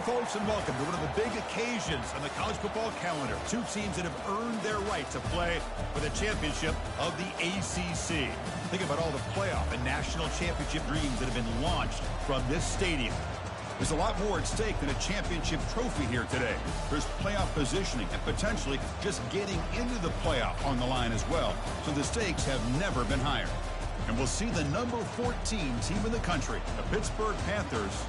Folks, and welcome to one of the big occasions on the college football calendar. Two teams that have earned their right to play for the championship of the ACC. Think about all the playoff and national championship dreams that have been launched from this stadium. There's a lot more at stake than a championship trophy here today. There's playoff positioning and potentially just getting into the playoff on the line as well. So the stakes have never been higher. And we'll see the number 14 team in the country, the Pittsburgh Panthers,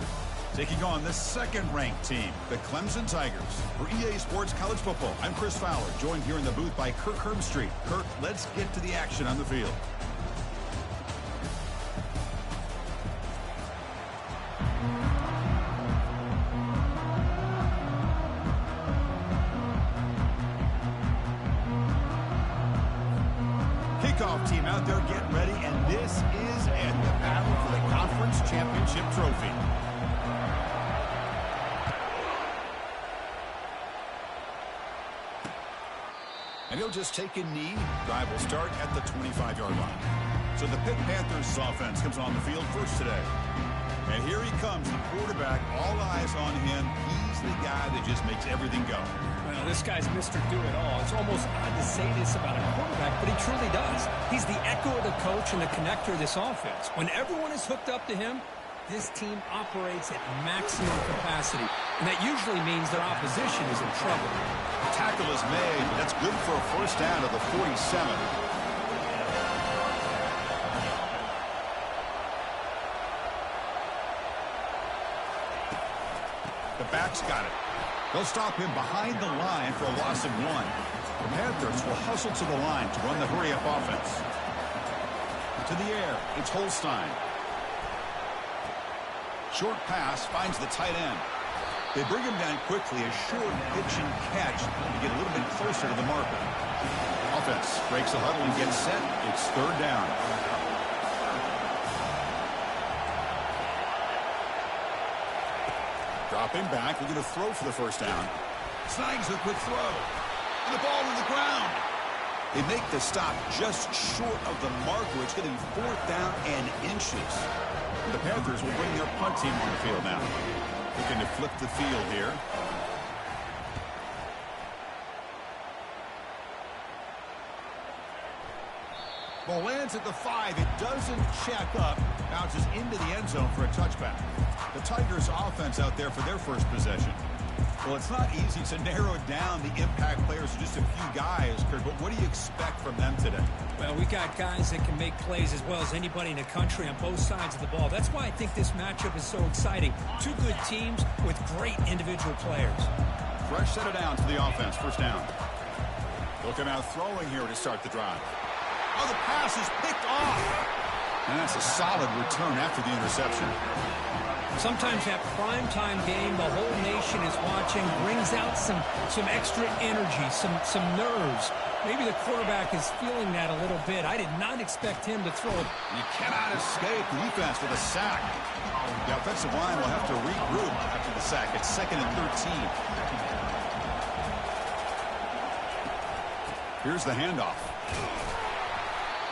taking on the second-ranked team, the Clemson Tigers. For EA Sports College Football, I'm Chris Fowler, joined here in the booth by Kirk Herbstreit. Kirk, let's get to the action on the field. Kickoff team out there getting ready, and this is the battle for the conference championship trophy. And he'll just take a knee. Drive will start at the 25-yard line. So the Pitt Panthers offense comes on the field first today. And here he comes, the quarterback, all eyes on him. He's the guy that just makes everything go. Well, this guy's Mr. Do-It-All. It's almost odd to say this about a quarterback, but he truly does. He's the echo of the coach and the connector of this offense. When everyone is hooked up to him, this team operates at maximum capacity. And that usually means their opposition is in trouble. The tackle is made. That's good for a first down to the 47. The back's got it. They'll stop him behind the line for a loss of 1. The Panthers will hustle to the line to run the hurry-up offense. To the air, it's Holstein. Short pass finds the tight end. They bring him down quickly, a short pitch and catch to get a little bit closer to the marker. Offense breaks the huddle and gets set. It's third down. Dropping back, we're going to throw for the first down. Snags a quick throw. And the ball to the ground. They make the stop just short of the marker. It's going to be fourth down and inches. And the Panthers will bring their punt team on the field now. Looking to flip the field here. Ball lands at the 5. It doesn't check up. Bounces into the end zone for a touchback. The Tigers offense out there for their first possession. Well, it's not easy to narrow down the impact players to just a few guys, Kirk, but what do you expect from them today? Well, we got guys that can make plays as well as anybody in the country on both sides of the ball. That's why I think this matchup is so exciting. Two good teams with great individual players. Fresh set of downs to the offense, first down. They'll come out throwing here to start the drive. Oh, the pass is picked off. And that's a solid return after the interception. Sometimes that primetime game, the whole nation is watching, brings out some extra energy, some nerves. Maybe the quarterback is feeling that a little bit. I did not expect him to throw it. You cannot escape the defense with a sack. The offensive line will have to regroup after the sack. It's 2nd and 13. Here's the handoff.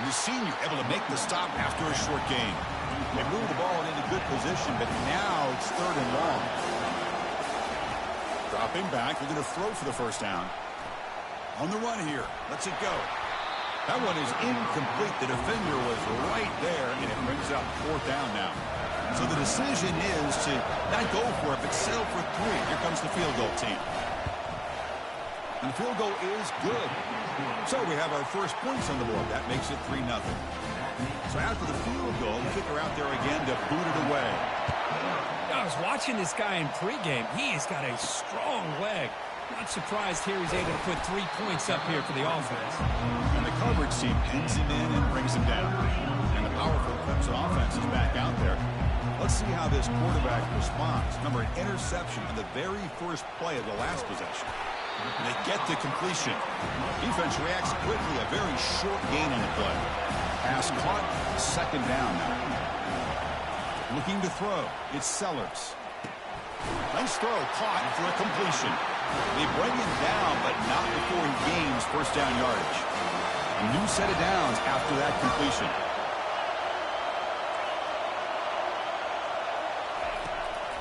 The senior able to make the stop after a short gain. They move the ball into good position, but now it's 3rd and long. Dropping back, they're going to throw for the first down. On the run here, lets it go. That one is incomplete. The defender was right there, and it brings up 4th down now. So the decision is to not go for it, but settle for 3. Here comes the field goal team. And the field goal is good. So we have our first points on the board. That makes it 3-0. So after the field goal, the kicker out there again to boot it away. I was watching this guy in pregame. He has got a strong leg. Not surprised here he's able to put 3 points up here for the offense. And the coverage team pins him in and brings him down. And the powerful Clemson offense is back out there. Let's see how this quarterback responds. Remember, an interception on the very first play of the last possession. And they get the completion. Defense reacts quickly. A very short gain on the play. Pass caught. 2nd down now. Looking to throw. It's Sellers. Nice throw. Caught for a completion. They bring him down, but not before he gains first down yardage. A new set of downs after that completion.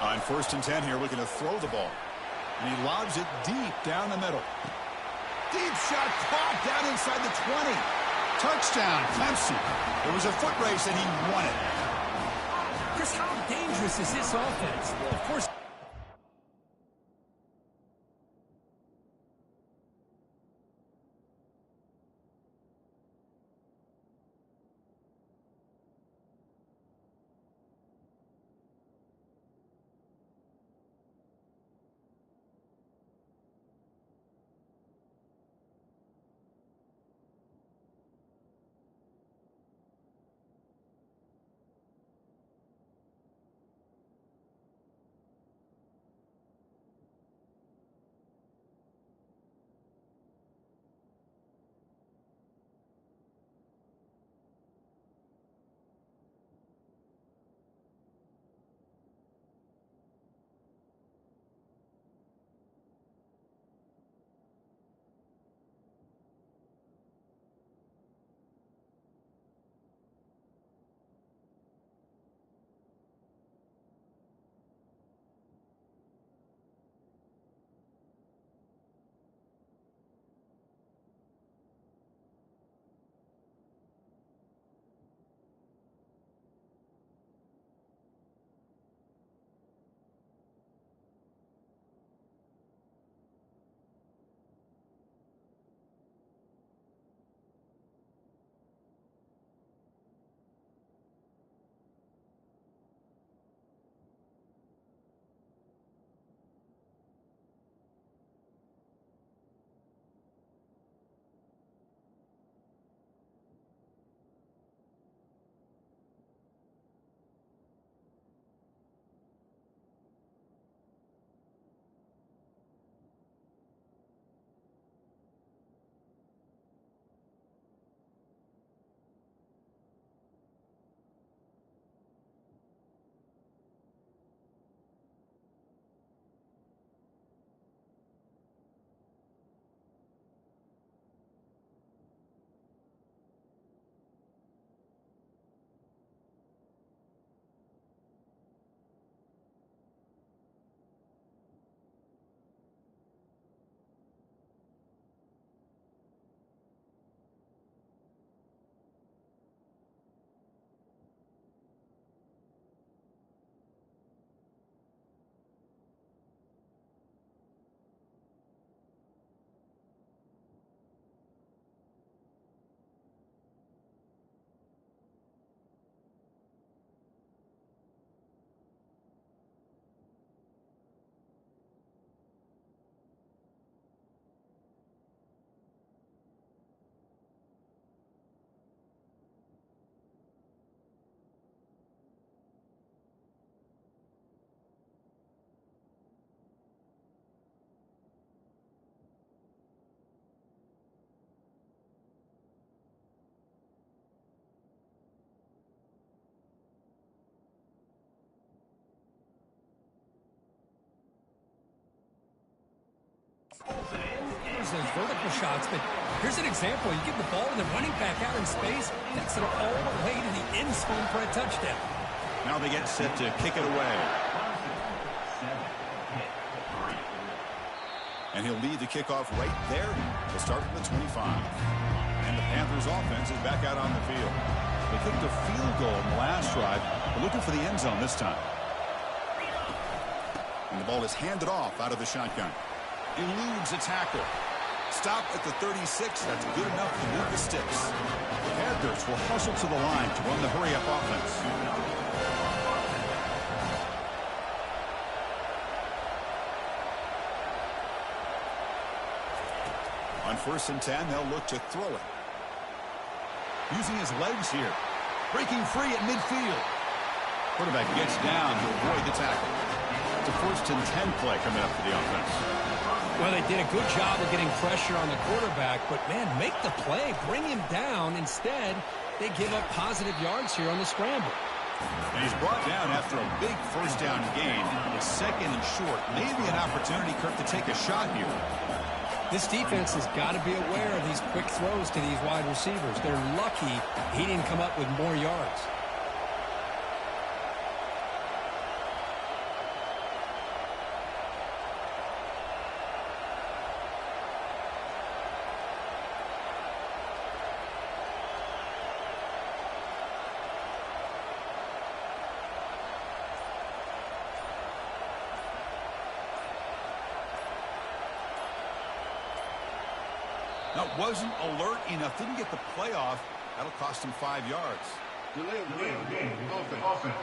On first and 10 here, looking to throw the ball. And he lobs it deep down the middle. Deep shot caught down inside the 20. Touchdown, Clemson. It was a foot race, and he won it. Chris, how dangerous is this offense? Well, of course. There's those vertical shots, but here's an example. You give the ball to the running back out in space, takes it all the way to the end zone for a touchdown. Now they get set to kick it away. And he'll lead the kickoff right there. They'll start from the 25. And the Panthers offense is back out on the field. They kicked a field goal in the last drive. They're looking for the end zone this time. And the ball is handed off out of the shotgun. Eludes a tackle. Stop at the 36. That's good enough to move the sticks. The Panthers will hustle to the line to run the hurry-up offense. On first and 10, they'll look to throw it. Using his legs here. Breaking free at midfield. Quarterback gets down to avoid the tackle. It's a first and 10 play coming up for the offense. Well, they did a good job of getting pressure on the quarterback, but, man, make the play. Bring him down. Instead, they give up positive yards here on the scramble. And he's brought down after a big first down gain. It's second and short. Maybe an opportunity, Kirk, to take a shot here. This defense has got to be aware of these quick throws to these wide receivers. They're lucky he didn't come up with more yards. That wasn't alert enough. Didn't get the play off. That'll cost him 5 yards. Delay of game. Offense.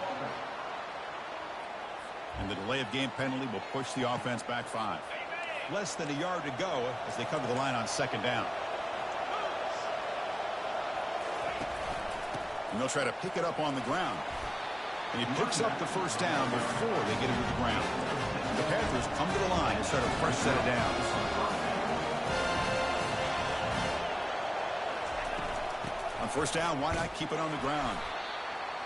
And the delay of game penalty will push the offense back 5. Less than a yard to go as they come to the line on second down. And they'll try to pick it up on the ground. And he picks up the first down before they get it to the ground. The Panthers come to the line and start a fresh set of downs. On first down, why not keep it on the ground?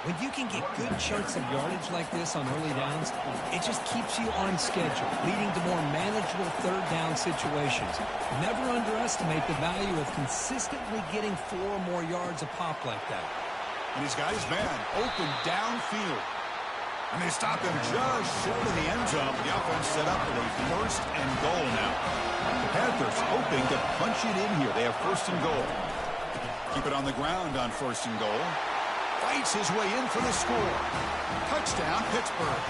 When you can get good chunks of yardage like this on early downs, it just keeps you on schedule, leading to more manageable third down situations. Never underestimate the value of consistently getting 4 or more yards a pop like that. And he's got his man open downfield. And they stop him just short of the end zone. The offense set up with a first and goal now. The Panthers hoping to punch it in here. They have first and goal. Keep it on the ground on first and goal. Fights his way in for the score. Touchdown, Pittsburgh.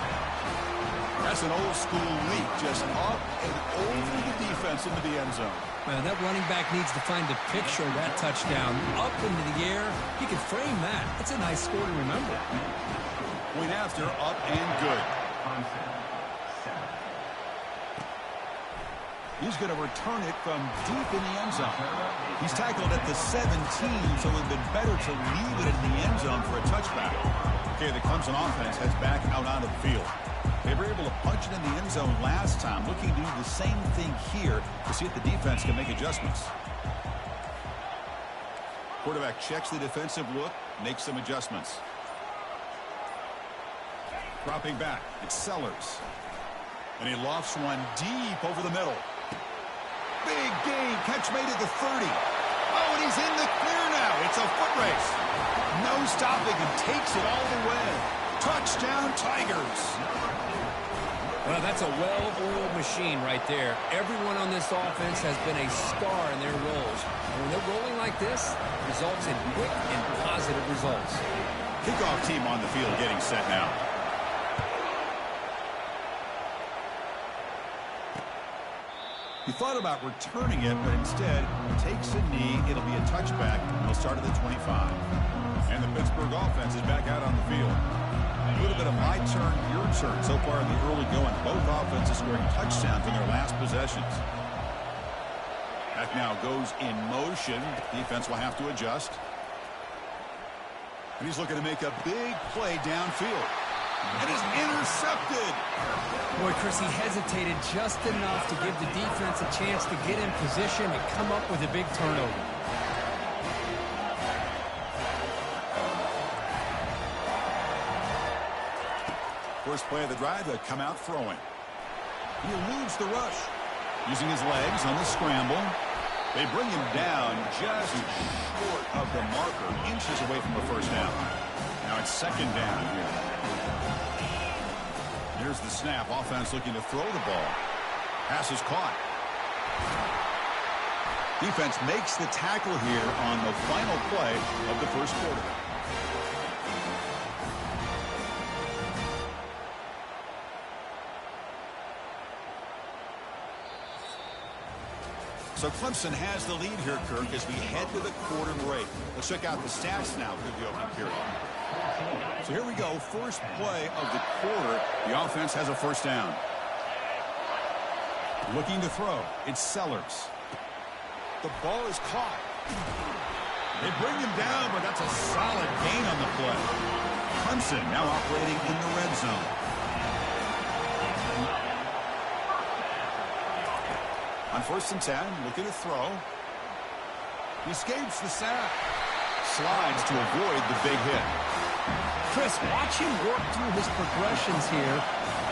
That's an old school leap, just up and over the defense into the end zone. Man, that running back needs to find a picture of that touchdown. Up into the air. He can frame that. That's a nice score to remember. Point after, up and good. He's going to return it from deep in the end zone. He's tackled at the 17, so it would have been better to leave it in the end zone for a touchback. Okay, the Clemson offense heads back out onto the field. They were able to punch it in the end zone last time, looking to do the same thing here to see if the defense can make adjustments. Quarterback checks the defensive look, makes some adjustments. Dropping back, it's Sellers. And he lofts one deep over the middle. Big gain, catch made at the 30. Oh, and he's in the clear now. It's a foot race. No stopping him, takes it all the way. Touchdown, Tigers. Well, that's a well-oiled machine right there. Everyone on this offense has been a star in their roles. And when they're rolling like this, results in quick and positive results. Kickoff team on the field getting set now. He thought about returning it, but instead takes a knee. It'll be a touchback. He'll start at the 25. And the Pittsburgh offense is back out on the field. A little bit of my turn, your turn so far in the early going. Both offenses scoring touchdowns in their last possessions. Back now goes in motion. Defense will have to adjust. And he's looking to make a big play downfield. It is intercepted. Boy, Chris, he hesitated just enough to give the defense a chance to get in position and come up with a big turnover. First play of the drive, they come out throwing. He eludes the rush. Using his legs on the scramble. They bring him down just short of the marker, inches away from a first down. Now it's second down here. Here's the snap. Offense looking to throw the ball. Pass is caught. Defense makes the tackle here on the final play of the first quarter. So Clemson has the lead here, Kirk, as we head to the quarter break. Let's check out the stats now for the opening period. So here we go. First play of the quarter. The offense has a first down. Looking to throw. It's Sellers. The ball is caught. They bring him down, but that's a solid gain on the play. Clemson now operating in the red zone. On first and 10, looking to throw. He escapes the sack. Slides to avoid the big hit. Chris, watch him work through his progressions here.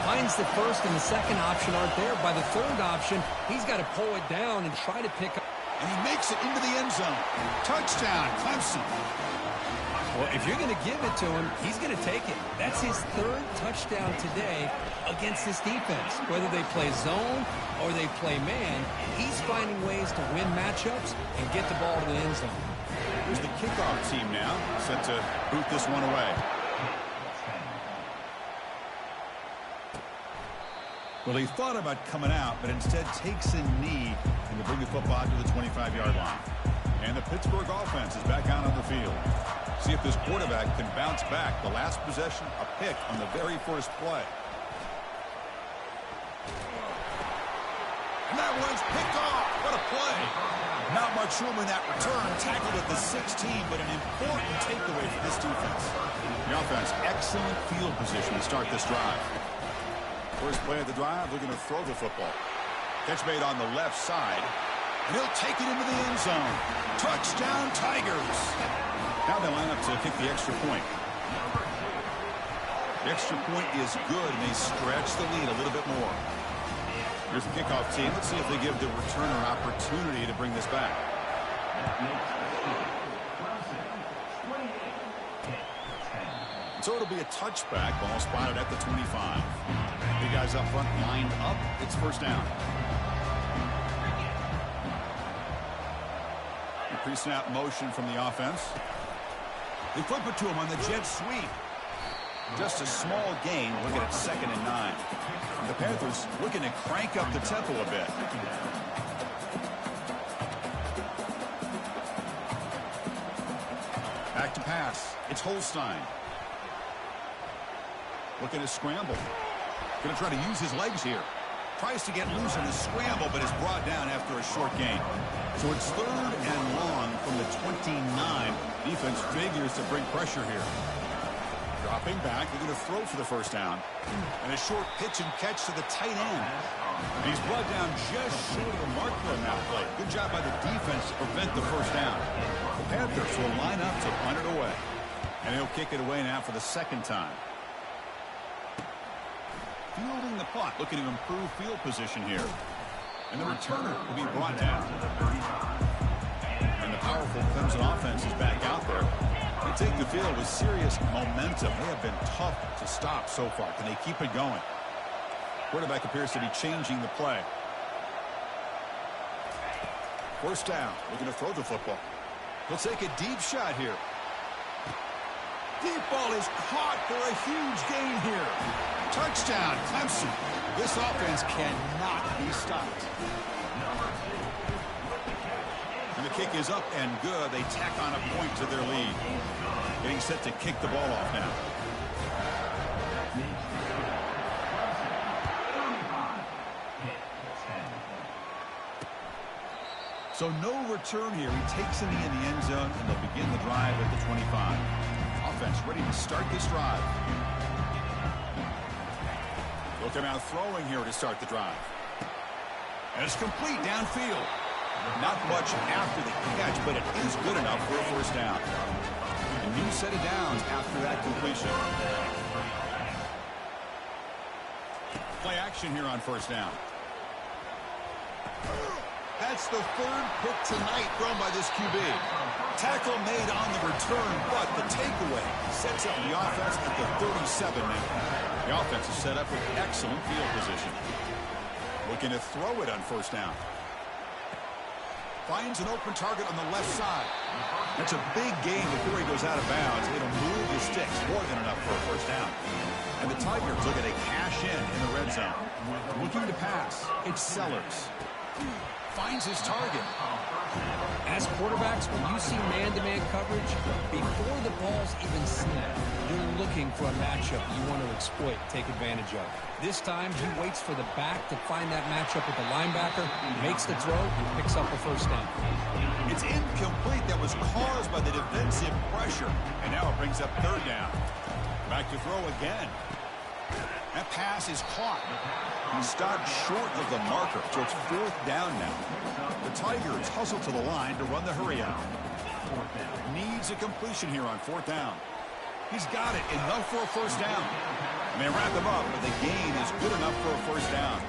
Finds the first and the second option aren't there. By the third option, he's got to pull it down and try to pick up. And he makes it into the end zone. Touchdown, Clemson. Well, if you're going to give it to him, he's going to take it. That's his third touchdown today against this defense. Whether they play zone or they play man, he's finding ways to win matchups and get the ball to the end zone. Here's the kickoff team now, set to boot this one away. Well, he thought about coming out, but instead takes a knee and to bring the football to the 25-yard line. And the Pittsburgh offense is back out on the field. See if this quarterback can bounce back. The last possession, a pick on the very first play. And that one's picked off. What a play. Not much room in that return. Tackled at the 16, but an important takeaway for this defense. The offense, excellent field position to start this drive. First play of the drive, they're going to throw the football. Catch made on the left side. And he'll take it into the end zone. Touchdown, Tigers. Now they line up to kick the extra point. The extra point is good, and they stretch the lead a little bit more. Here's the kickoff team. Let's see if they give the returner an opportunity to bring this back. So it'll be a touchback. Ball spotted at the 25. The guys up front lined up. It's first down. The pre-snap motion from the offense. They flip it to him on the jet sweep. Just a small gain. Looking at 2nd and 9. And the Panthers looking to crank up the tempo a bit. Back to pass. It's Holstein. Looking to scramble. Going to try to use his legs here. Tries to get loose in the scramble, but is brought down after a short gain. So it's 3rd and long from the 29. Defense figures to bring pressure here. Dropping back, they're going to throw for the first down. And a short pitch and catch to the tight end. And he's brought down just short of the marker on that play. Good job by the defense to prevent the first down. The Panthers will line up to punt it away. And he'll kick it away now for the 2nd time. Fielding the punt, looking to improve field position here. And the returner will be brought down. And the powerful Clemson offense is back out there. They take the field with serious momentum. They have been tough to stop so far. Can they keep it going? Quarterback appears to be changing the play. First down. Looking to throw the football. He'll take a deep shot here. Deep ball is caught for a huge gain here. Touchdown, Clemson. This offense cannot be stopped. And the kick is up and good. They tack on a point to their lead. Getting set to kick the ball off now. So no return here. He takes a knee in the end zone, and they'll begin the drive at the 25. Offense ready to start this drive. They'll come out throwing here to start the drive. And it's complete downfield. Not much after the catch, but it is good enough for a first down. A new set of downs after that completion. Play action here on first down. That's the 3rd pick tonight thrown by this QB. Tackle made on the return, but the takeaway sets up the offense at the 37 now. The offense is set up with excellent field position. Looking to throw it on first down. Finds an open target on the left side. That's a big gain before he goes out of bounds. It'll move the sticks, more than enough for a first down. And the Tigers looking to cash in the red zone. Looking to pass. It's Sellers. Finds his target. As quarterbacks, when you see man-to-man coverage, before the ball's even snapped, you're looking for a matchup you want to exploit, take advantage of. This time, he waits for the back to find that matchup with the linebacker, makes the throw, and picks up a first down. It's incomplete. That was caused by the defensive pressure. And now it brings up 3rd down. Back to throw again. That pass is caught. He stopped short of the marker, so it's 4th down now. The Tigers hustle to the line to run the hurry out. Needs a completion here on 4th down. He's got it, enough for a first down. And they wrap him up, but the gain is good enough for a first down.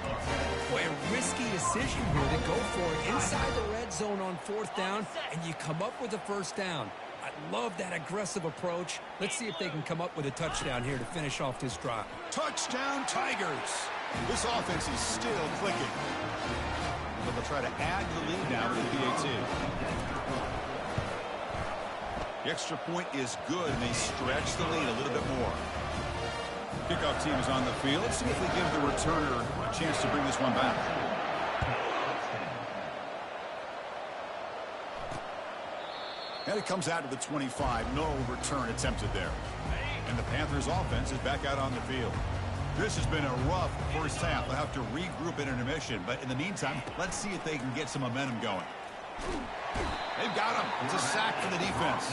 Boy, a risky decision here to go for it inside the red zone on 4th down, and you come up with a first down. I love that aggressive approach. Let's see if they can come up with a touchdown here to finish off this drive. Touchdown, Tigers. This offense is still clicking. But they'll try to add to the lead now with the PAT. The extra point is good, and they stretch the lead a little bit more. Kickoff team is on the field. Let's see if they give the returner a chance to bring this one back. And it comes out to the 25. No return attempted there. And the Panthers offense is back out on the field. This has been a rough first half. They'll have to regroup in intermission. But in the meantime, let's see if they can get some momentum going. They've got him. It's a sack for the defense.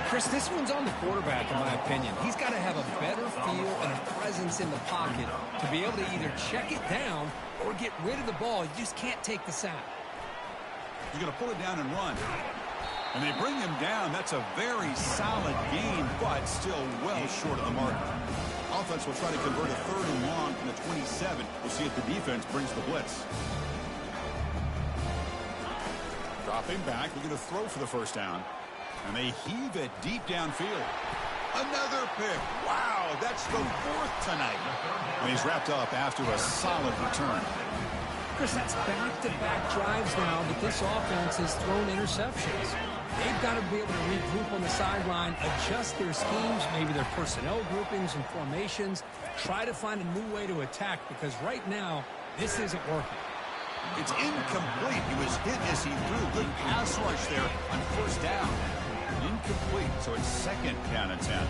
Chris, this one's on the quarterback, in my opinion. He's got to have a better feel and a presence in the pocket to be able to either check it down or get rid of the ball. You just can't take the sack. He's going to pull it down and run. And they bring him down. That's a very solid gain, but still well short of the mark. Offense will try to convert a 3rd and long from the 27. We'll see if the defense brings the blitz. Dropping back, looking to throw for the first down. And they heave it deep downfield. Another pick. Wow, that's the 4th tonight. And he's wrapped up after a solid return. Chris, that's back-to-back drives now that this offense has thrown interceptions. They've got to be able to regroup on the sideline, adjust their schemes, maybe their personnel groupings and formations, try to find a new way to attack, because right now, this isn't working. It's incomplete. He was hit as he threw. Good pass rush there on first down. Incomplete, so it's 2nd down and 10.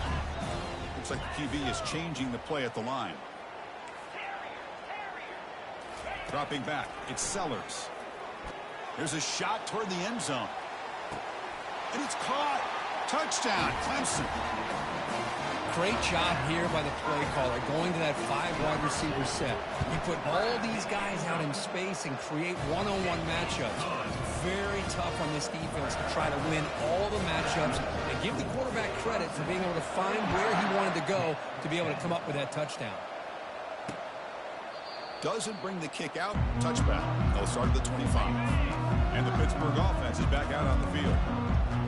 Looks like the QB is changing the play at the line. Dropping back, it's Sellers. There's a shot toward the end zone. And it's caught. Touchdown, Clemson. Great job here by the play caller, going to that 5-wide receiver set. You put all these guys out in space and create one-on-one matchups. Very tough on this defense to try to win all the matchups and give the quarterback credit for being able to find where he wanted to go to be able to come up with that touchdown. Doesn't bring the kick out. Touchback. They'll start at the 25. And the Pittsburgh offense is back out on the field.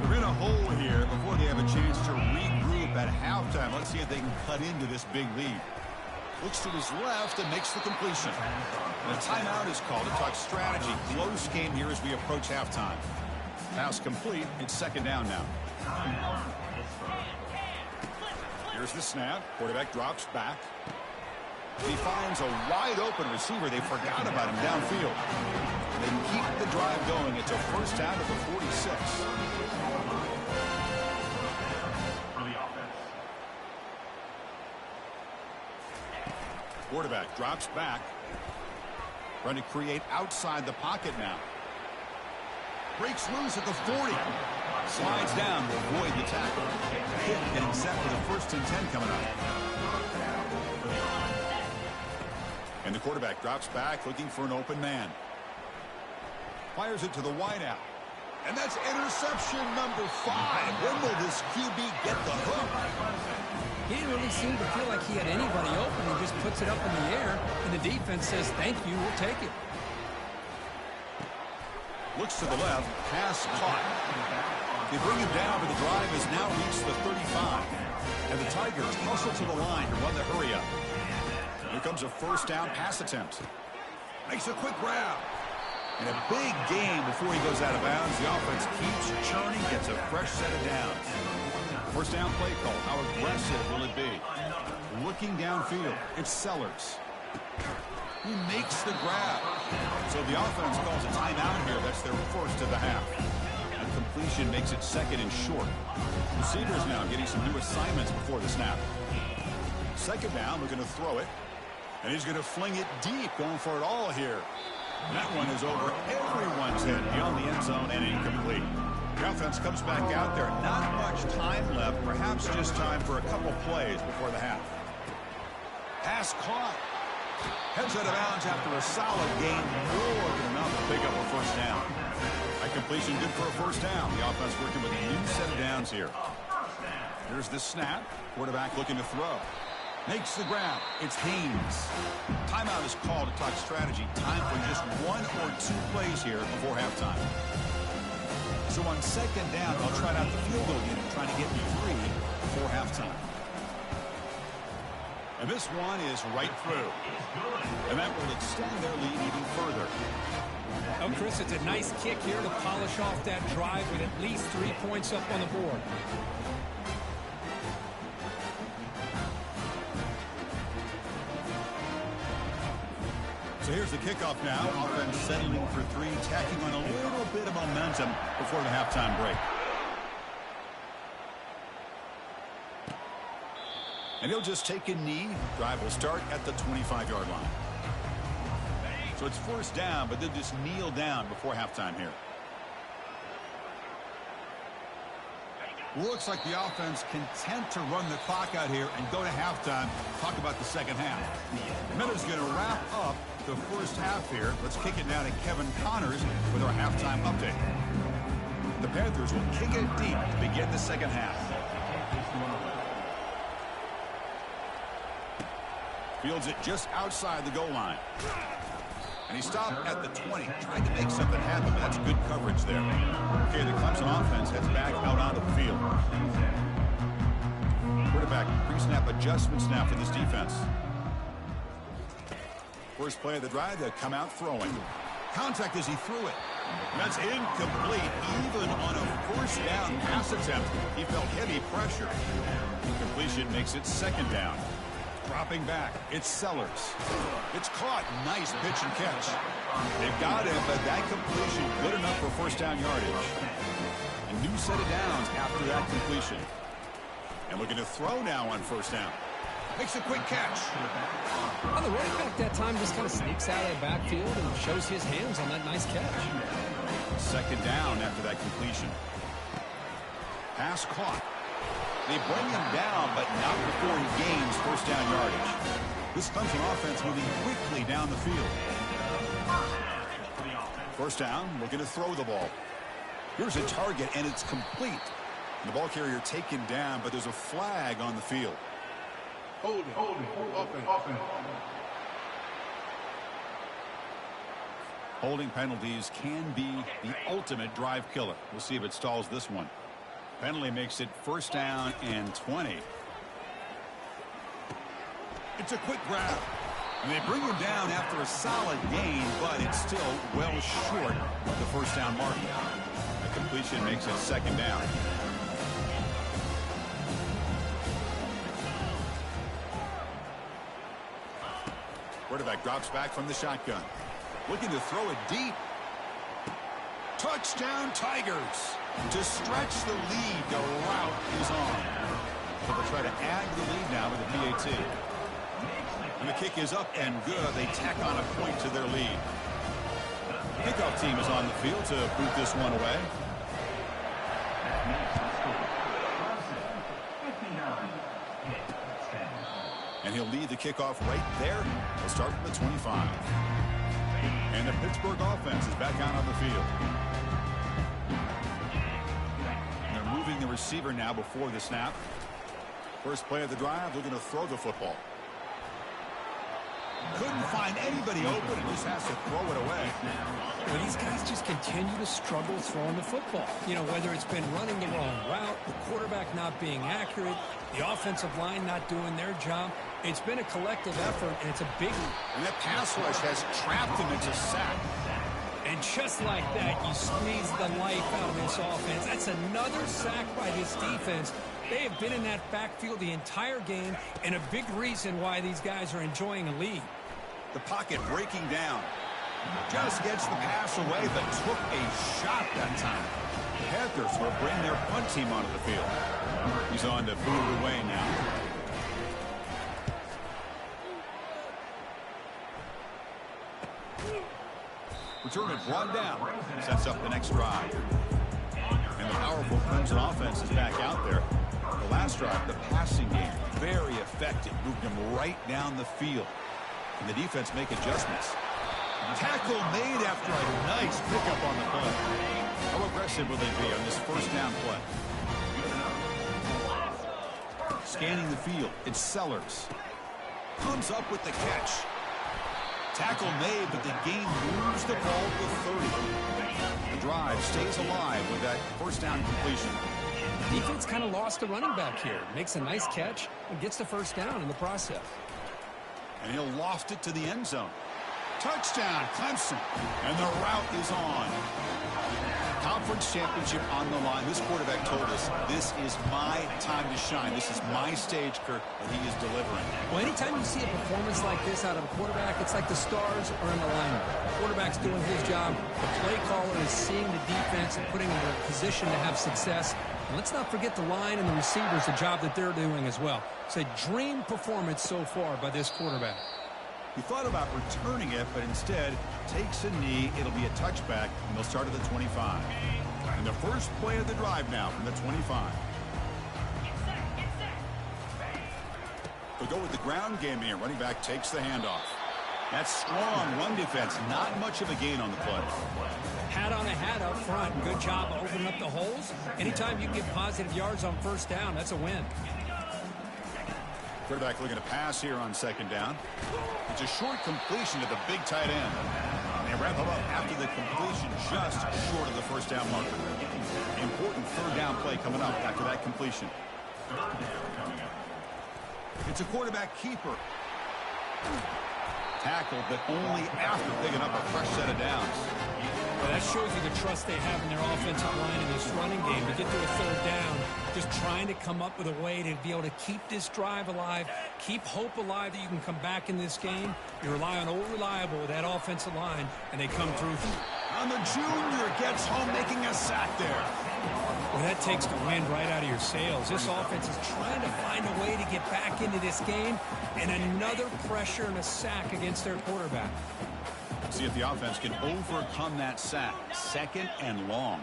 They're in a hole here before they have a chance to regroup at halftime. Let's see if they can cut into this big lead. Looks to his left and makes the completion. And a timeout is called to talk strategy. Close game here as we approach halftime. Pass complete. It's 2nd down now. Here's the snap. Quarterback drops back. He finds a wide-open receiver. They forgot about him downfield. They keep the drive going. It's a first down at the 46. Quarterback drops back. Trying to create outside the pocket now. Breaks loose at the 40. Slides down to avoid the tackle. Pitt getting set for the 1st and 10 coming up. And the quarterback drops back looking for an open man. Fires it to the wideout. And that's interception number 5. When will this QB get the hook? He didn't really seem to feel like he had anybody open. He just puts it up in the air, and the defense says, thank you, we'll take it. Looks to the left. Pass caught. They bring him down, but the drive has now reached the 35. And the Tigers hustle to the line to run the hurry up. Here comes a first down pass attempt. Makes a quick grab. And a big game before he goes out of bounds. The offense keeps churning, gets a fresh set of downs. First down play call. How aggressive will it be? Looking downfield. It's Sellers. He makes the grab. So the offense calls a timeout here. That's their first of the half. And completion makes it 2nd and short. Receivers now getting some new assignments before the snap. 2nd down, looking to throw it. And he's going to fling it deep, going for it all here. And that one is over everyone's head beyond the end zone and incomplete. The offense comes back out there. Not much time left. Perhaps just time for a couple plays before the half. Pass caught. Heads out of bounds after a solid gain. More than enough to pick up a first down. That completion good for a first down. The offense working with a new set of downs here. Here's the snap. Quarterback looking to throw. Makes the grab. It's Haynes. Timeout is called to talk strategy. Time for just 1 or 2 plays here before halftime. So on 2nd down, they'll try out the field goal unit, trying to get 3 before halftime. And this one is right through. And that will extend their lead even further. Oh, Chris, it's a nice kick here to polish off that drive with at least 3 points up on the board. So here's the kickoff now. Offense settling for three, tacking on a little bit of momentum before the halftime break. And he'll just take a knee. Drive will start at the 25-yard line. So it's first down, but they'll just kneel down before halftime here. Looks like the offense content to run the clock out here and go to halftime. Talk about the second half. Miller's going to wrap up the first half here. Let's kick it now to Kevin Connors with our halftime update. The Panthers will kick it deep to begin the second half. Fields it just outside the goal line. And he stopped at the 20, trying to make something happen, but that's good coverage there. Okay, the Clemson offense heads back out onto the field. Quarterback pre-snap adjustments now for this defense. First play of the drive, they'll come out throwing. Contact as he threw it. That's incomplete. Even on a first down pass attempt, he felt heavy pressure. Completion makes it second down. Dropping back, it's Sellers. It's caught. Nice pitch and catch. They've got him, but that completion good enough for first down yardage. A new set of downs after that completion. And looking to throw now on first down. Makes a quick catch. Well, the running back that time just kind of sneaks out of the backfield and shows his hands on that nice catch. Second down after that completion. Pass caught. They bring him down, but not before he gains first down yardage. This Clemson offense moving quickly down the field. First down, looking to throw the ball. Here's a target, and it's complete. The ball carrier taken down, but there's a flag on the field. Holding, offense. Holding penalties can be the ultimate drive killer. We'll see if it stalls this one. Penalty makes it first down and 20. It's a quick grab. And they bring him down after a solid gain, but it's still well short of the first down mark. The completion makes it second down. Quarterback drops back from the shotgun. Looking to throw it deep. Touchdown Tigers. To stretch the lead, the route is on. So they'll try to add the lead now with the PAT. And the kick is up and good. They tack on a point to their lead. The kickoff team is on the field to boot this one away. And he'll lead the kickoff right there. He'll start from the 25. And the Pittsburgh offense is back out on the field. The receiver now before the snap. First play of the drive, looking to throw the football. Couldn't find anybody open and just has to throw it away. Well, these guys just continue to struggle throwing the football. You know, whether it's been running the wrong route, the quarterback not being accurate, the offensive line not doing their job. It's been a collective effort, and it's a big one. And that pass rush has trapped him into sack. And just like that, you squeeze the life out of this offense. That's another sack by this defense. They have been in that backfield the entire game, and a big reason why these guys are enjoying a lead. The pocket breaking down. Just gets the pass away, but took a shot that time. The Panthers will bring their punt team onto the field. He's on to boot it away now. Return it brought down. Sets up the next drive. And the powerful Clemson offense is back out there. The last drive, the passing game, very effective. Moved them right down the field. And the defense make adjustments. Tackle made after a nice pickup on the play. How aggressive will they be on this first down play? Scanning the field, it's Sellers. Comes up with the catch. Tackle made, but the game moves the ball to 30. The drive stays alive with that first down completion. Defense kind of lost the running back here. Makes a nice catch and gets the first down in the process. And he'll loft it to the end zone. Touchdown, Clemson. And the route is on. Conference championship on the line. This quarterback told us, this is my time to shine. This is my stage, Kirk, and he is delivering. Well, anytime you see a performance like this out of a quarterback, it's like the stars are in alignment. The quarterback's doing his job. The play caller is seeing the defense and putting them in a position to have success. And let's not forget the line and the receivers, the job that they're doing as well. It's a dream performance so far by this quarterback. He thought about returning it, but instead takes a knee. It'll be a touchback, and they'll start at the 25. And the first play of the drive now from the 25. They'll go with the ground game here. Running back takes the handoff. That's strong run defense. Not much of a gain on the play. Hat on a hat up front. Good job opening up the holes. Anytime you get positive yards on first down, that's a win. Quarterback looking to pass here on second down. It's a short completion to the big tight end. They wrap him up after the completion, just short of the first down marker. Important third down play coming up after that completion. It's a quarterback keeper. Tackled, but only after picking up a fresh set of downs. Well, that shows you the trust they have in their offensive line in this running game to get to a third down. Just trying to come up with a way to be able to keep this drive alive, keep hope alive that you can come back in this game. You rely on Old Reliable with that offensive line, and they come through. And the junior gets home making a sack there. Well, that takes the wind right out of your sails. This offense is trying to find a way to get back into this game, and another pressure and a sack against their quarterback. See if the offense can overcome that sack. Second and long.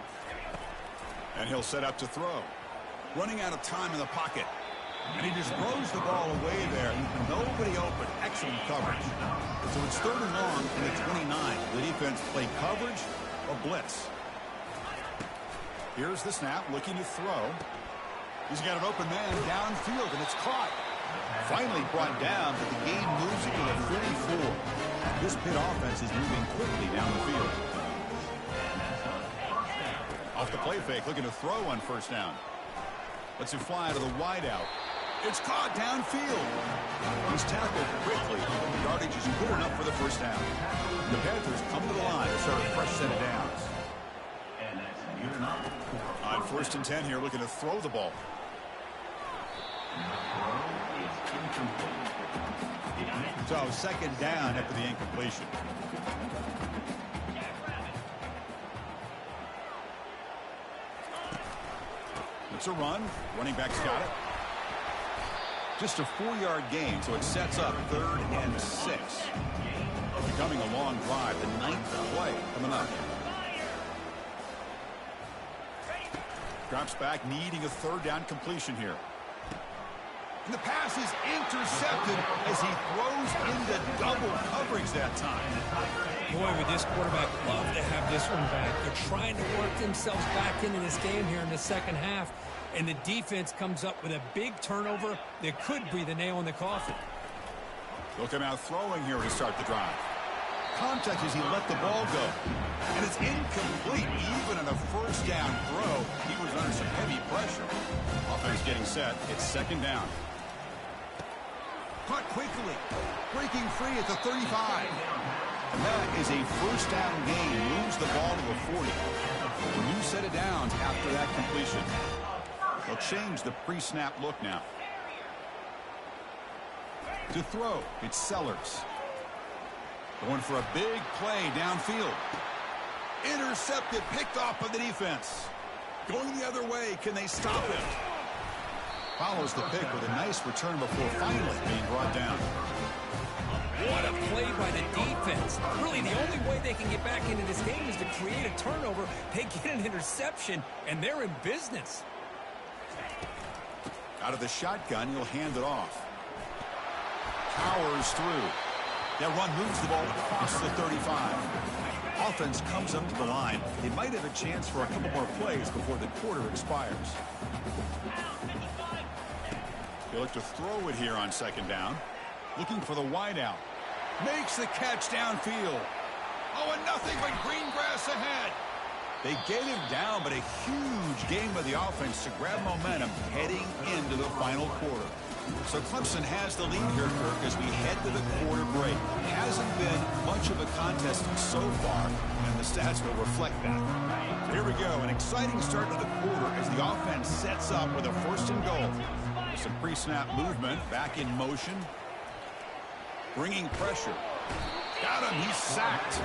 And he'll set up to throw. Running out of time in the pocket. And he just throws the ball away there. Nobody open. Excellent coverage. So it's third and long in the 29. The defense play coverage or blitz. Here's the snap, looking to throw. He's got an open man downfield, and it's caught. Finally brought down, but the game moves it to the 34. This Pitt offense is moving quickly down the field. Off the play fake, looking to throw on first down. Lets it fly to the wideout. It's caught downfield. He's tackled quickly. The yardage is good enough for the first down. The Panthers come to the line to start a fresh set of downs. On first and 10 here, looking to throw the ball. So second down after the incompletion. It's a run. Running back's got it. Just a 4-yard gain, so it sets up 3rd and 6. Becoming a long drive, the 9th play coming up. Drops back, needing a third down completion here. And the pass is intercepted as he throws into double coverage that time. Boy, would this quarterback love to have this one back. They're trying to work themselves back into this game here in the second half. And the defense comes up with a big turnover that could be the nail in the coffin. Look him out throwing here to start the drive. Contact as he let the ball go. And it's incomplete. Even on a first down throw, he was under some heavy pressure. Offense getting set. It's second down. Caught quickly. Breaking free at the 35. And that is a first down gain. Moves the ball to the 40. A new set of downs after that completion. They'll change the pre-snap look now. To throw, it's Sellers. Going for a big play downfield. Intercepted, picked off by the defense. Going the other way, can they stop him? Follows the pick with a nice return before finally being brought down. What a play by the defense. Really, the only way they can get back into this game is to create a turnover. They get an interception, and they're in business. Out of the shotgun, he'll hand it off. Powers through. That run moves the ball across the 35. Offense comes up to the line. They might have a chance for a couple more plays before the quarter expires. They look to throw it here on second down. Looking for the wideout. Makes the catch downfield. Oh, and nothing but green grass ahead. They get him down, but a huge game by the offense to grab momentum heading into the final quarter. So Clemson has the lead here, Kirk, as we head to the quarter break. Hasn't been much of a contest so far, and the stats will reflect that. Here we go, an exciting start to the quarter as the offense sets up with a 1st and goal. Some pre-snap movement, back in motion. Bringing pressure. Got him, he's sacked.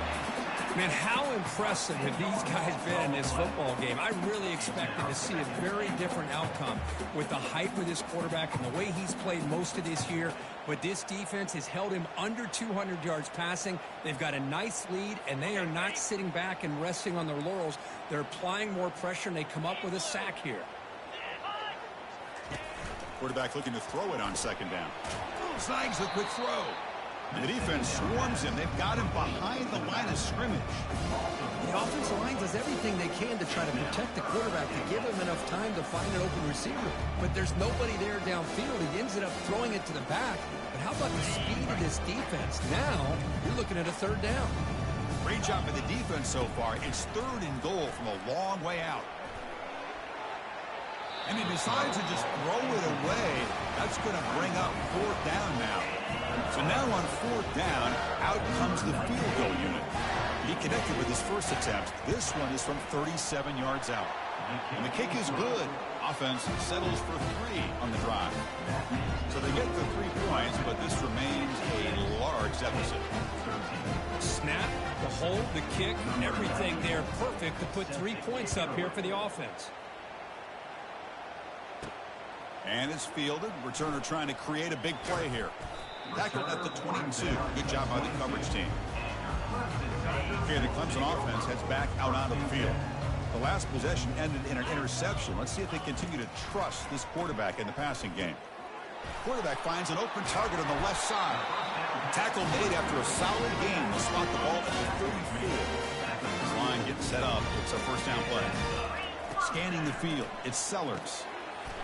Man, how impressive have these guys been in this football game? I really expected to see a very different outcome with the hype of this quarterback and the way he's played most of this year. But this defense has held him under 200 yards passing. They've got a nice lead, and they are not sitting back and resting on their laurels. They're applying more pressure, and they come up with a sack here. Quarterback looking to throw it on 2nd down. Snags the quick throw. The defense swarms him. They've got him behind the line of scrimmage. The offensive line does everything they can to try to protect the quarterback, to give him enough time to find an open receiver. But there's nobody there downfield. He ends up throwing it to the back. But how about the speed of this defense? Now you're looking at a 3rd down. Great job by the defense so far. It's 3rd and goal from a long way out. And he decides to just throw it away. That's going to bring up 4th down now. So now on 4th down, out comes the field goal unit. He connected with his first attempt. This one is from 37 yards out. And the kick is good. Offense settles for 3 on the drive. So they get the 3 points, but this remains a large deficit. Snap, the hold, the kick, everything there perfect to put 3 points up here for the offense. And it's fielded. Returner trying to create a big play here. Tackled at the 22. Good job by the coverage team. Okay, the Clemson offense heads back out onto the field. The last possession ended in an interception. Let's see if they continue to trust this quarterback in the passing game. Quarterback finds an open target on the left side. Tackle made after a solid gain. They'll spot the ball at the 34. This line gets set up. It's a 1st down play. Scanning the field. It's Sellers.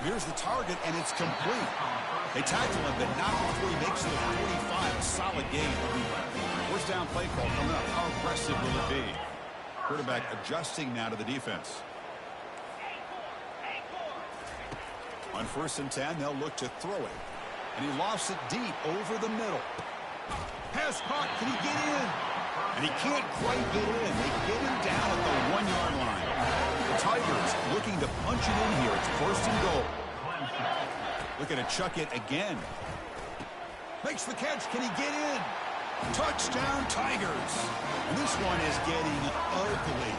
Here's the target, and it's complete. They tackle him, but not before he makes it a 45. A solid gain. 1st down play call coming up. How aggressive will it be? Quarterback adjusting now to the defense. On 1st and 10, they'll look to throw it. And he lofts it deep over the middle. Pass caught. Can he get in? And he can't quite get in. They get him down at the 1-yard line. The Tigers looking to punch it in here. It's 1st and goal. Looking to chuck it again. Makes the catch. Can he get in? Touchdown, Tigers. And this one is getting ugly.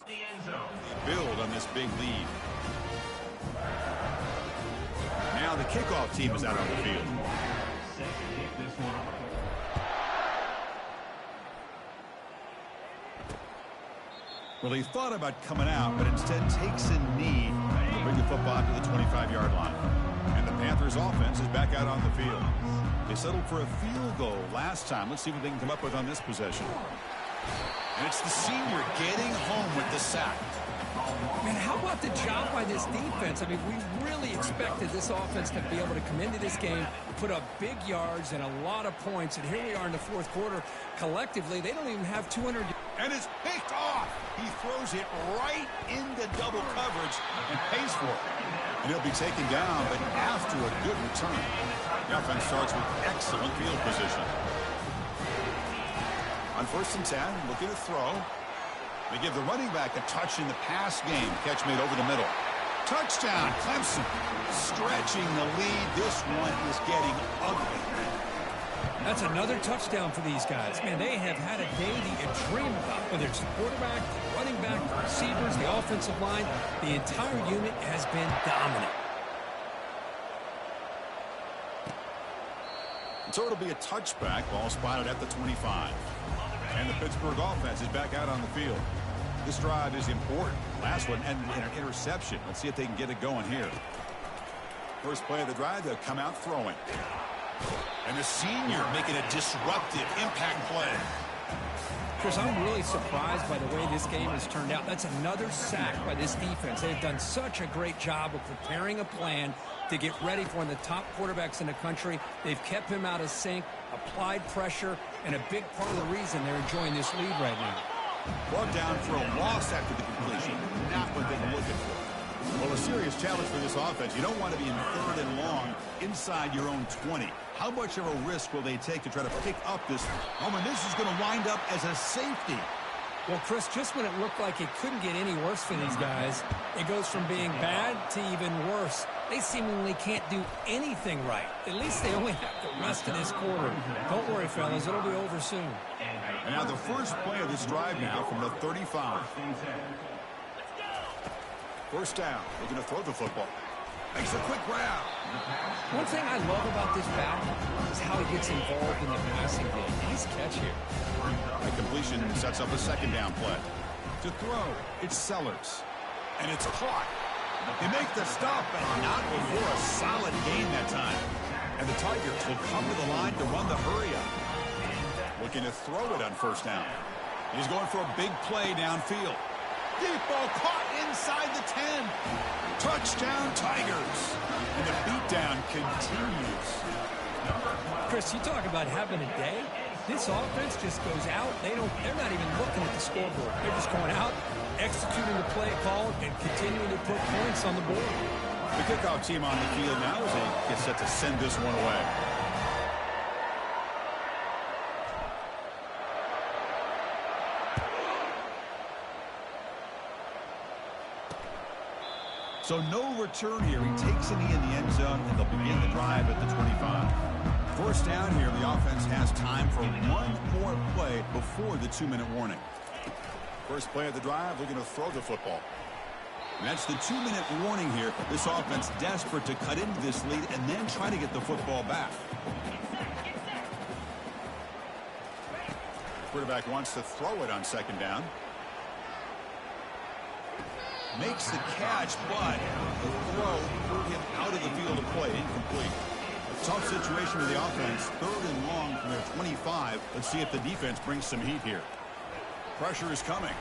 Build on this big lead. Now the kickoff team is out on the field. Well, he thought about coming out, but instead takes a knee to bring the football to the 25-yard line. And the Panthers offense is back out on the field. They settled for a field goal last time. Let's see what they can come up with on this possession. And it's the senior getting home with the sack. Man, how about the job by this defense? I mean, we really expected this offense to be able to come into this game, put up big yards and a lot of points. And here we are in the fourth quarter. Collectively, they don't even have 200. And it's picked off. He throws it right into double coverage and pays for it. And he'll be taken down, but after a good return. The offense starts with excellent field position. On 1st and 10, looking to throw. They give the running back a touch in the pass game. Catch made over the middle. Touchdown, Clemson. Stretching the lead. This one is getting ugly. That's another touchdown for these guys. Man, they have had a day that you dream about. Whether it's the quarterback, the running back, the receivers, the offensive line, the entire unit has been dominant. So it'll be a touchback. Ball spotted at the 25. And the Pittsburgh offense is back out on the field. This drive is important. Last one ended in an interception. Let's see if they can get it going here. First play of the drive, they'll come out throwing. And the senior making a disruptive impact play. Chris, I'm really surprised by the way this game has turned out. That's another sack by this defense. They've done such a great job of preparing a plan to get ready for one of the top quarterbacks in the country. They've kept him out of sync, applied pressure, and a big part of the reason they're enjoying this lead right now. Brought down for a loss after the completion. Not what they're looking for. Well, a serious challenge for this offense. You don't want to be in 3rd and long inside your own 20. How much of a risk will they take to try to pick up this one? Oh, and this is going to wind up as a safety. Well, Chris, just when it looked like it couldn't get any worse for these guys, it goes from being bad to even worse. They seemingly can't do anything right. At least they only have the rest of this quarter. Don't worry, fellas. It'll be over soon. And now the first play of this drive now from the 35. First down. Looking to throw the football. Makes a quick grab. One thing I love about this back is how he gets involved in the passing game. Nice catch here. The completion sets up a second down play. To throw, it's Sellers. And it's caught. They make the stop, but not before a solid gain that time. And the Tigers will come to the line to run the hurry-up. Looking to throw it on first down. He's going for a big play downfield. Deep ball caught inside the 10. Touchdown, Tigers. And the beatdown continues. Chris, you talk about having a day. This offense just goes out. They're not even looking at the scoreboard. They're just going out, executing the play call, and continuing to put points on the board. The kickoff team on the field now as they get set to send this one away. So no return here. He takes a knee in the end zone, and they'll begin the drive at the 25. First down here, the offense has time for one more play before the 2-minute warning. First play of the drive, looking to throw the football. And that's the 2-minute warning here. This offense desperate to cut into this lead and then try to get the football back. Quarterback wants to throw it on second down. Makes the catch, but the throw threw him out of the field of play, incomplete. A tough situation for the offense, 3rd and long from their 25. Let's see if the defense brings some heat here. Pressure is coming.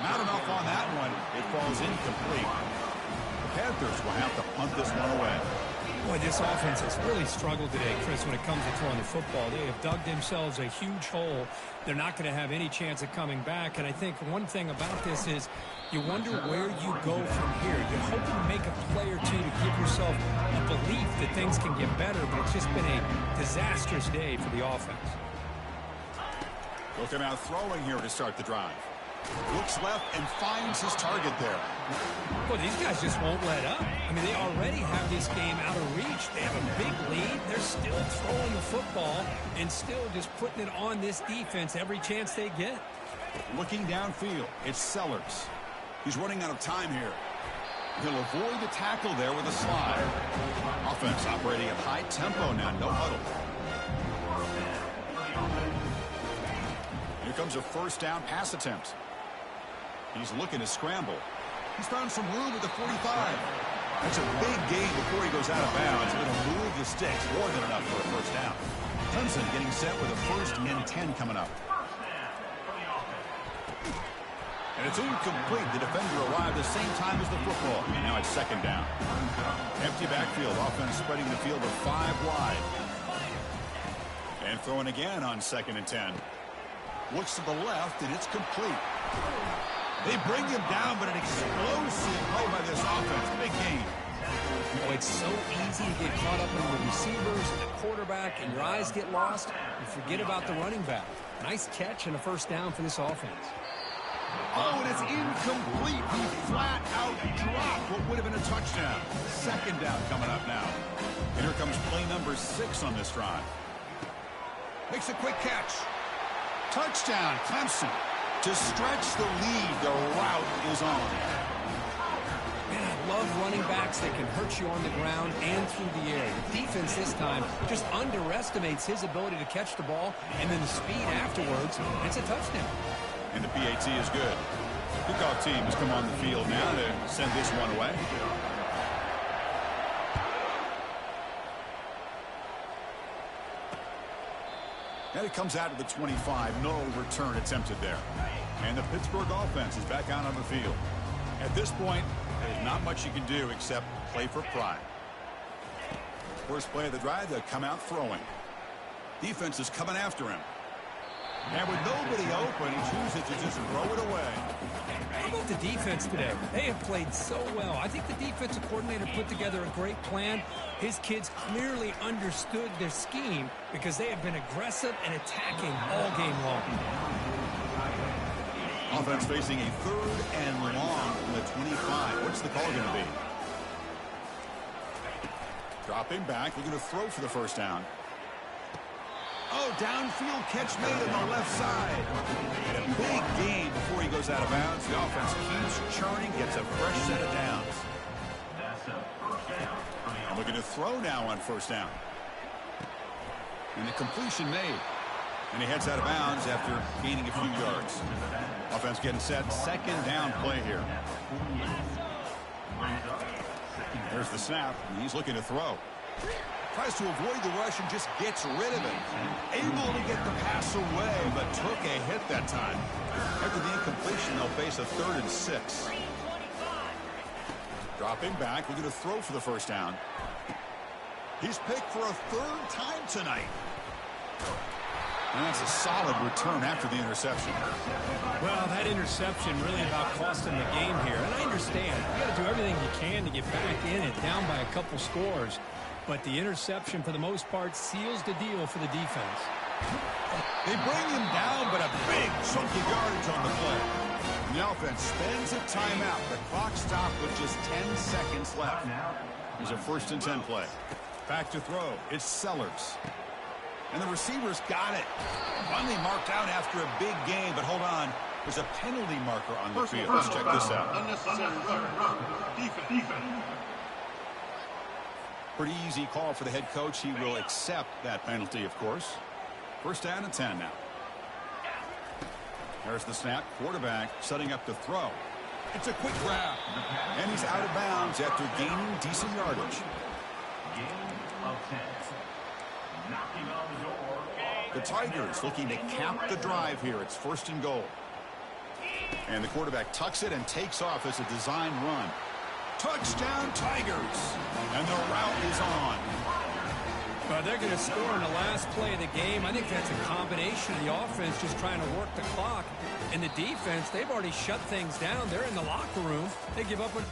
Not enough on that one. It falls incomplete. The Panthers will have to punt this one away. Boy, this offense has really struggled today, Chris, when it comes to throwing the football. They have dug themselves a huge hole. They're not going to have any chance of coming back. And I think one thing about this is you wonder where you go from here. You're hoping to make a play or two to give yourself a belief that things can get better, but it's just been a disastrous day for the offense. Looking out throwing here to start the drive. Looks left and finds his target there. Well, these guys just won't let up. I mean, they already have this game out of reach. They have a big lead. They're still throwing the football and still just putting it on this defense every chance they get. Looking downfield, it's Sellers. He's running out of time here. He'll avoid the tackle there with a slide. Offense operating at high tempo now, no huddle. Here comes a first down pass attempt. He's looking to scramble. He's found some room at the 45. That's a big gain before he goes out of bounds. It'll move the sticks, more than enough for a first down. Clemson getting set with a 1st and 10 coming up. And it's incomplete. The defender arrived the same time as the football. Now it's 2nd down. Empty backfield. Offense spreading the field of 5 wide. And throwing again on 2nd and 10. Looks to the left, and it's complete. They bring him down, but an explosive play by this offense. Big game. Oh, it's so easy to get caught up in the receivers and the quarterback, and your eyes get lost. You forget about the running back. Nice catch and a first down for this offense. Oh, and it's incomplete. He flat out dropped what would have been a touchdown. 2nd down coming up now. And here comes play number 6 on this drive. Makes a quick catch. Touchdown, Clemson. To stretch the lead, the route is on. Man, I love running backs that can hurt you on the ground and through the air. The defense this time just underestimates his ability to catch the ball, and then the speed afterwards. It's a touchdown. And the PAT is good. Kickoff team has come on the field now to send this one away. And it comes out to the 25. No return attempted there. And the Pittsburgh offense is back out on the field. At this point, there's not much you can do except play for pride. First play of the drive, they'll come out throwing. Defense is coming after him. And with nobody open, he chooses to just throw it away. How about the defense today? They have played so well. I think the defensive coordinator put together a great plan. His kids clearly understood their scheme because they have been aggressive and attacking all game long. Offense facing a 3rd and long from the 25. What's the call going to be? Dropping back. They're going to throw for the first down. Oh, downfield catch made on the left side. And a big gain before he goes out of bounds. The offense keeps churning, gets a fresh set of downs. And looking to throw now on first down. And the completion made. And he heads out of bounds after gaining a few yards. Offense getting set. 2nd down play here. There's the snap. And he's looking to throw. Tries to avoid the rush and just gets rid of it. Able to get the pass away, but took a hit that time. After the incompletion, they'll face a 3rd and 6. Dropping back, looking to throw for the first down. He's picked for a 3rd time tonight. And that's a solid return after the interception. Well, that interception really about cost him the game here. And I understand. You got to do everything you can to get back in it, down by a couple scores. But the interception, for the most part, seals the deal for the defense. They bring him down, but a big chunk of yardage on the play. The offense spends a timeout. The clock stopped with just 10 seconds left. There's a 1st and 10 play. Back to throw. It's Sellers. And the receivers got it. Finally marked out after a big gain, but hold on. There's a penalty marker on the field. Let's check this out. Unnecessary defense. Pretty easy call for the head coach. He will accept that penalty, of course. 1st down and 10 now. There's the snap. Quarterback setting up the throw. It's a quick grab. And he's out of bounds after gaining decent yardage. The Tigers looking to cap the drive here. It's 1st and goal. And the quarterback tucks it and takes off as a design run. Touchdown, Tigers. And the route is on. Well, they're going to score in the last play of the game. I think that's a combination of the offense just trying to work the clock. And the defense, they've already shut things down. They're in the locker room. They give up a